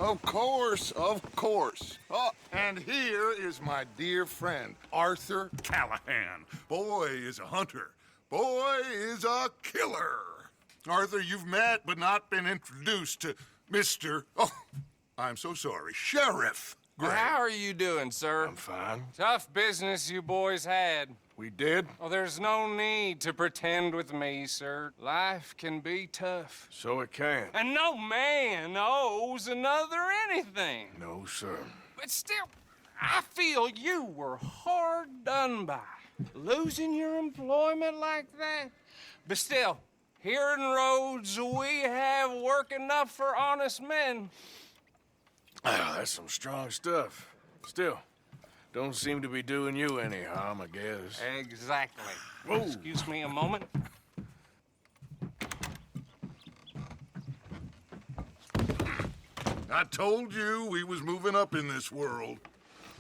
Of course, of course. Oh, and here is my dear friend, Arthur Callahan. Boy is a hunter. Boy is a killer. Arthur, you've met but not been introduced to Mr. Oh, I'm so sorry, Sheriff Gray. How are you doing, sir? I'm fine. Tough business you boys had. We did? Oh, there's no need to pretend with me, sir. Life can be tough. So it can. And no man owes another anything. No, sir. But still, I feel you were hard done by. Losing your employment like that. But still, here in Rhodes, we have work enough for honest men. Ah, that's some strong stuff. Still, don't seem to be doing you any harm, I guess. Exactly. Whoa. Excuse me a moment. I told you we was moving up in this world.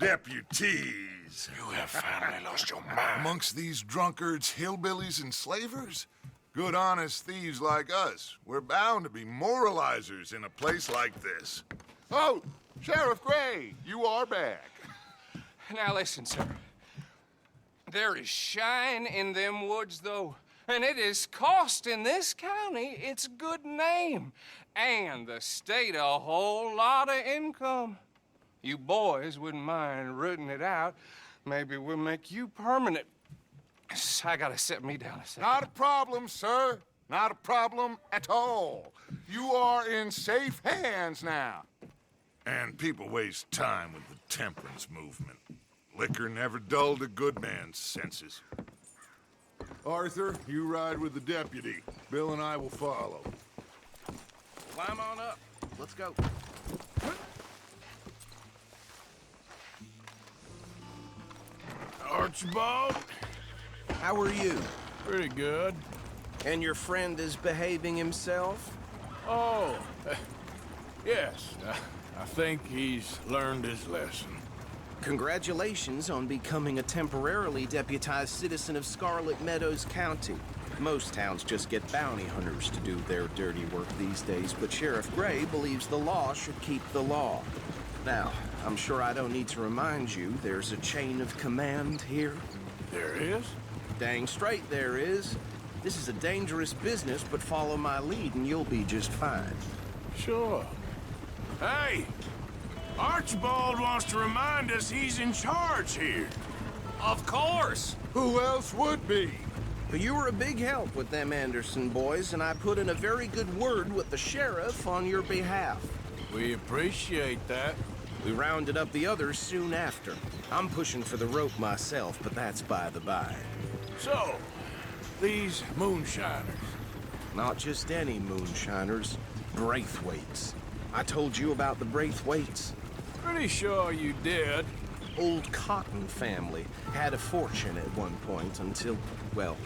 Deputies. You have finally lost your mind. Amongst these drunkards, hillbillies, and slavers? Good, honest thieves like us. We're bound to be moralizers in a place like this. Oh, Sheriff Gray, you are back. Now listen, sir. There is shine in them woods, though, and it is costing this county its good name and the state a whole lot of income. You boys wouldn't mind rooting it out. Maybe we'll make you permanent. I gotta sit me down a second. Not a problem, sir. Not a problem at all. You are in safe hands now. And people waste time with the temperance movement. Liquor never dulled a good man's senses. Arthur, you ride with the deputy. Bill and I will follow. Climb on up. Let's go. Archibald? How are you? Pretty good. And your friend is behaving himself? Oh, yes. I think he's learned his lesson. Congratulations on becoming a temporarily deputized citizen of Scarlet Meadows County. Most towns just get bounty hunters to do their dirty work these days, but Sheriff Gray believes the law should keep the law. Now, I'm sure I don't need to remind you there's a chain of command here. There is? Dang straight there is. This is a dangerous business, but follow my lead and you'll be just fine. Sure. Hey! Archibald wants to remind us he's in charge here. Of course! Who else would be? But you were a big help with them Anderson boys, and I put in a very good word with the sheriff on your behalf. We appreciate that. We rounded up the others soon after. I'm pushing for the rope myself, but that's by the by. So, these moonshiners. Not just any moonshiners, Braithwaites. I told you about the Braithwaites. Pretty sure you did. Old Cotton family had a fortune at one point until, well,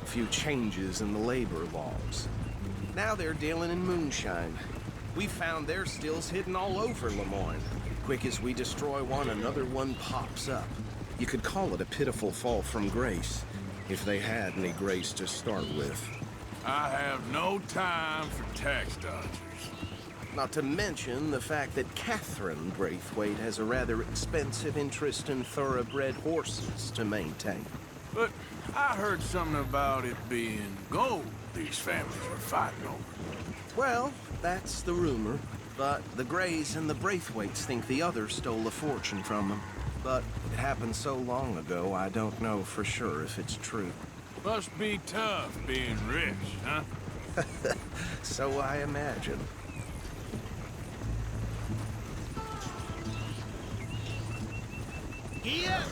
a few changes in the labor laws. Now they're dealing in moonshine. We found their stills hidden all over Lemoyne. Quick as we destroy one, another one pops up. You could call it a pitiful fall from grace, if they had any grace to start with. I have no time for tax dodgers. Not to mention the fact that Catherine Braithwaite has a rather expensive interest in thoroughbred horses to maintain. But I heard something about it being gold these families were fighting over. Well, that's the rumor. But the Grays and the Braithwaites think the others stole a fortune from them. But it happened so long ago, I don't know for sure if it's true. Must be tough being rich, huh? So I imagine. Yeah.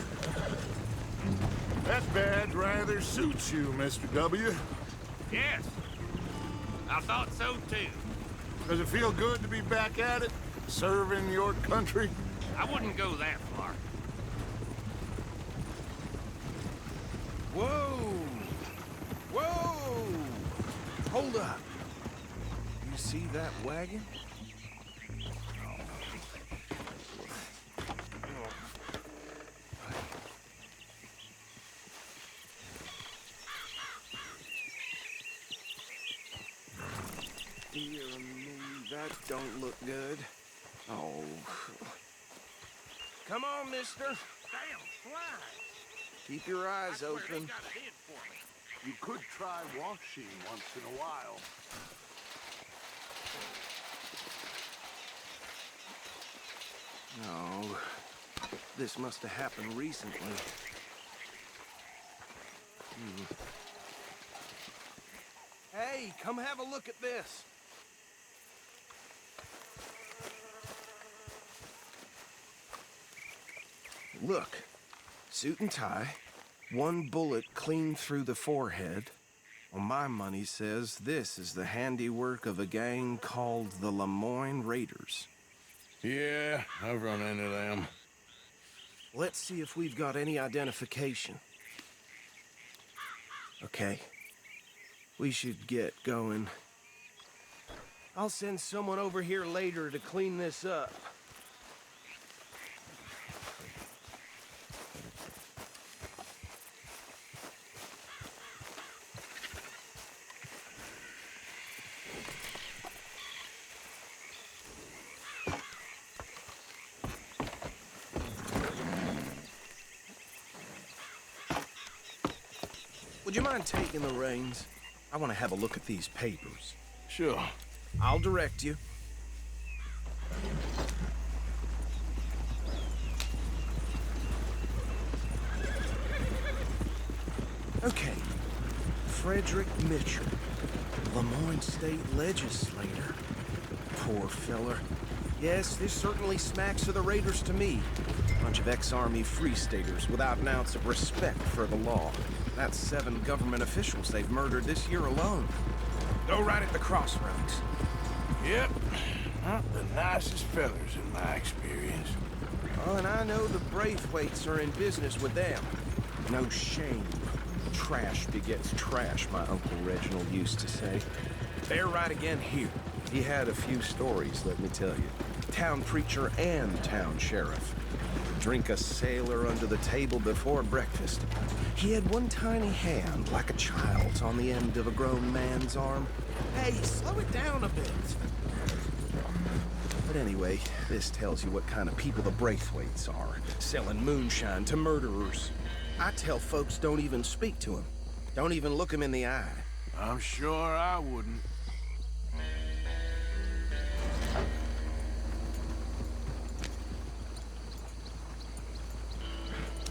That badge rather suits you, Mr. W. Yes. I thought so, too. Does it feel good to be back at it? Serving your country? I wouldn't go that far. Whoa! Whoa! Hold up. You see that wagon? Dear me, that don't look good. Oh. Come on, mister. Damn flies. Keep your eyes Swear they open. got it in for me. You could try washing once in a while. No. This must have happened recently. Hey, come have a look at this. Look. Suit and tie. One bullet clean through the forehead. Well, my money says this is the handiwork of a gang called the Lemoyne Raiders. Yeah, I've run into them. Let's see if we've got any identification. Okay. We should get going. I'll send someone over here later to clean this up. Would you mind taking the reins? I want to have a look at these papers. Sure. I'll direct you. Okay. Frederick Mitchell, Lemoyne State Legislator. Poor feller. Yes, this certainly smacks of the Raiders to me. Bunch of ex-Army Free Staters without an ounce of respect for the law. That's 7 government officials they've murdered this year alone. Go right at the crossroads. Yep. Not the nicest fellers in my experience. Oh, and I know the Braithwaites are in business with them. No shame. Trash begets trash, my Uncle Reginald used to say. They're right again here. He had a few stories, let me tell you. Town preacher and town sheriff. Drink a sailor under the table before breakfast. He had one tiny hand, like a child's, on the end of a grown man's arm. Hey, slow it down a bit. But anyway, this tells you what kind of people the Braithwaites are, selling moonshine to murderers. I tell folks don't even speak to him. Don't even look him in the eye. I'm sure I wouldn't.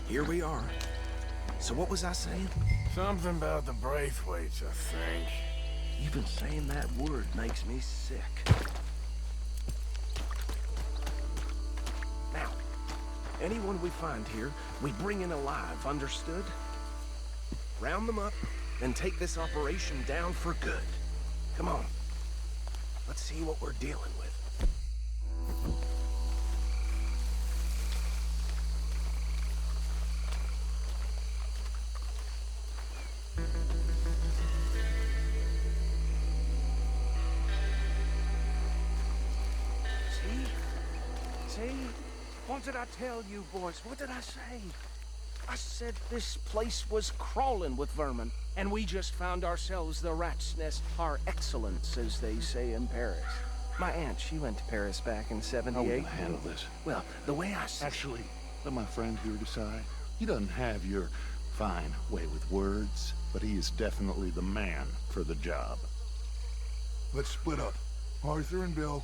Here we are. So what was I saying? Something about the Braithwaites, I think. Even saying that word makes me sick. Now, anyone we find here, we bring in alive, understood? Round them up, and take this operation down for good. Come on. Let's see what we're dealing with. See? What did I tell you, boys? What did I say? I said this place was crawling with vermin, and we just found ourselves the rat's nest par excellence, as they say in Paris. My aunt, she went to Paris back in '78. How will I handle this? Well, the way I see Actually, let my friend here decide. He doesn't have your fine way with words, but he is definitely the man for the job. Let's split up. Arthur and Bill,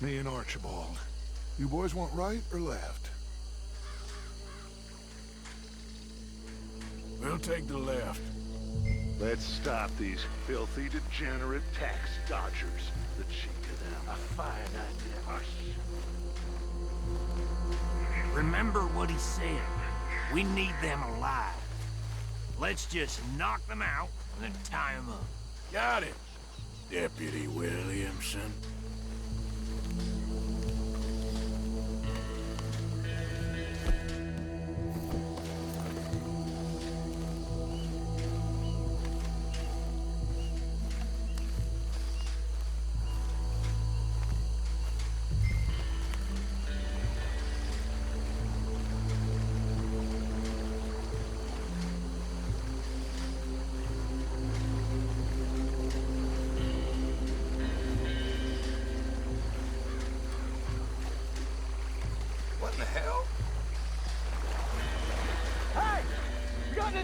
me and Archibald. You boys want right or left? We'll take the left. Let's stop these filthy, degenerate tax dodgers. The cheek of them. A fine idea. Remember what he said. We need them alive. Let's just knock them out and then tie them up. Got it, Deputy Williamson.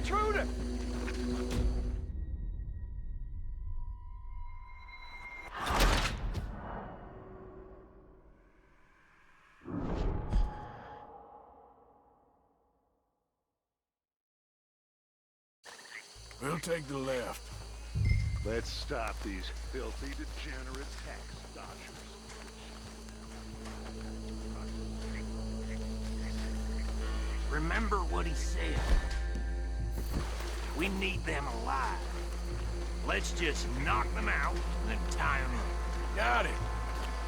intruder! We'll take the left. Let's stop these filthy, degenerate tax dodgers. Remember what he said. We need them alive. Let's just knock them out and then tie them up. Got it,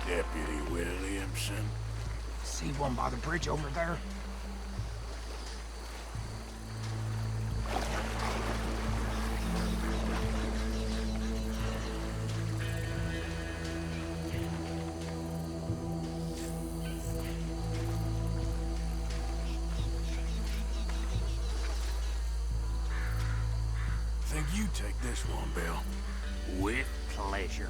Deputy Williamson. See one by the bridge over there? Think you take this one, Bill. With pleasure.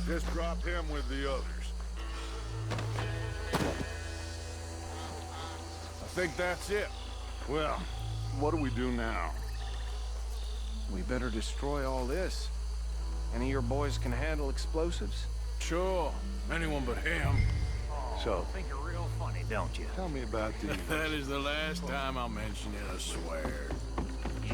Just drop him with the others. I think that's it. Well, what do we do now? We better destroy all this. Any of your boys can handle explosives? Sure, anyone but him. So, I think you're real funny, don't you? tell me about the... That is the last time I'll mention it, I swear. Yeah.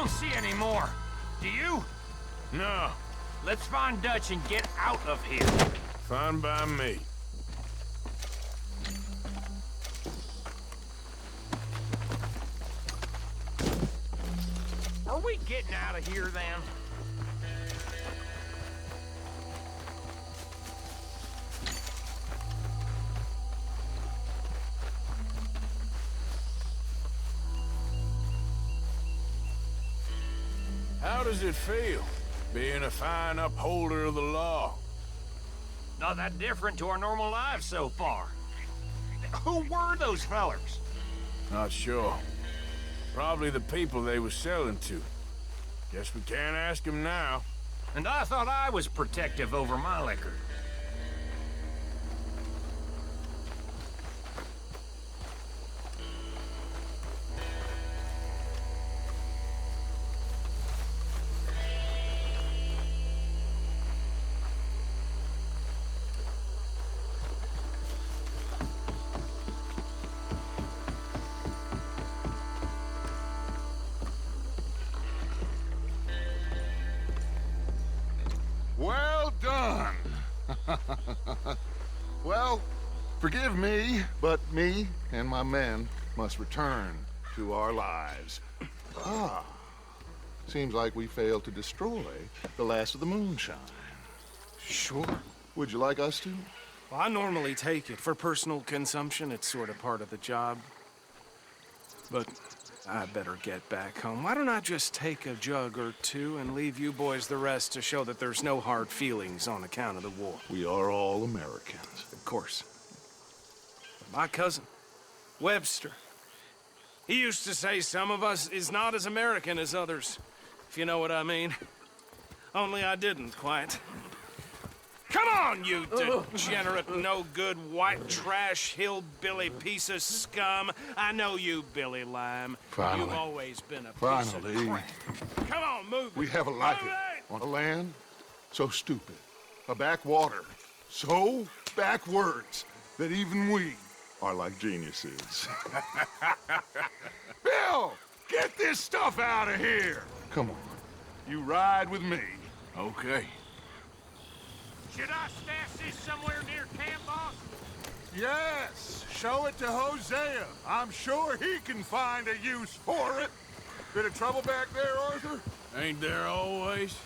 don't see any more. Do you? No, Let's find Dutch and get out of here. fine by me. Are we getting out of here, then? How does it feel, being a fine upholder of the law? Not that different to our normal lives so far. Who were those fellers? Not sure. Probably the people they was selling to. Guess we can't ask them now. And I thought I was protective over my liquor. Well done. Well, forgive me, but me and my men must return to our lives. Ah, seems like we failed to destroy the last of the moonshine. Sure. Would you like us to? Well, I normally take it. For personal consumption, it's sort of part of the job. But I better get back home. Why don't I just take a jug or two and leave you boys the rest to show that there's no hard feelings on account of the war? We are all Americans. Of course. But my cousin, Webster, he used to say some of us is not as American as others, if you know what I mean. Only I didn't quite. Come on, you degenerate, no-good, white trash, hillbilly piece of scum. I know you, Billy Lime. Finally. You've always been a piece Finally. of crap. Come on, move it. We have a life Move it! on a land so stupid, a backwater so backwards that even we are like geniuses. Bill, get this stuff out of here. Come on, you ride with me. Okay. Should I stash this somewhere near camp, boss? Yes, show it to Hosea. I'm sure he can find a use for it. Bit of trouble back there, Arthur? Ain't there always?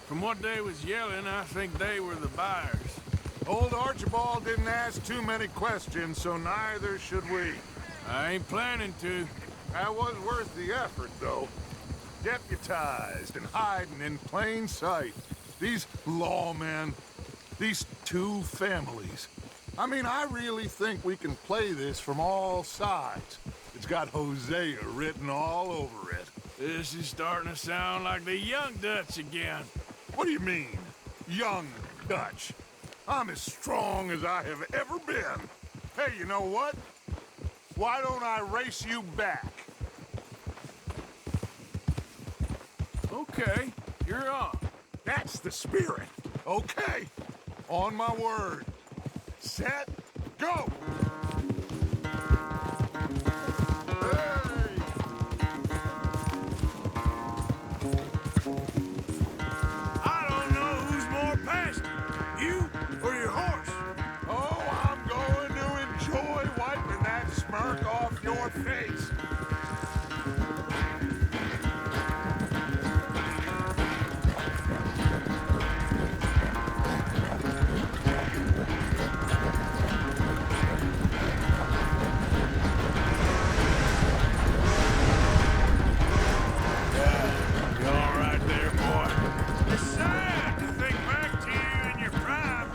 From what they was yelling, I think they were the buyers. Old Archibald didn't ask too many questions, so neither should we. I ain't planning to. That was worth the effort, though. Deputized and hiding in plain sight. These lawmen, these two families. I mean, I really think we can play this from all sides. It's got Hosea written all over it. This is starting to sound like the young Dutch again. What do you mean, young Dutch? I'm as strong as I have ever been. Hey, you know what? Why don't I race you back? Okay, you're on. That's the spirit. Okay. On my word. Set, go! Hey! I don't know who's more passionate, you or your horse. Oh, I'm going to enjoy wiping that smirk off your face. You all right there, boy? It's sad to think back to you in your prime.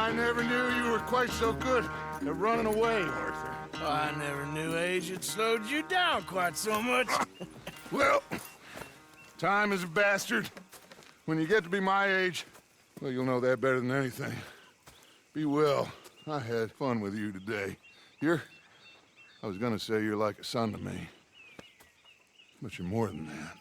I never knew you were quite so good at running away, Arthur. Oh, I never knew age had slowed you down quite so much. Well, time is a bastard. When you get to be my age, well, you'll know that better than anything. Be well. I had fun with you today. I was gonna say you're like a son to me. But you're more than that.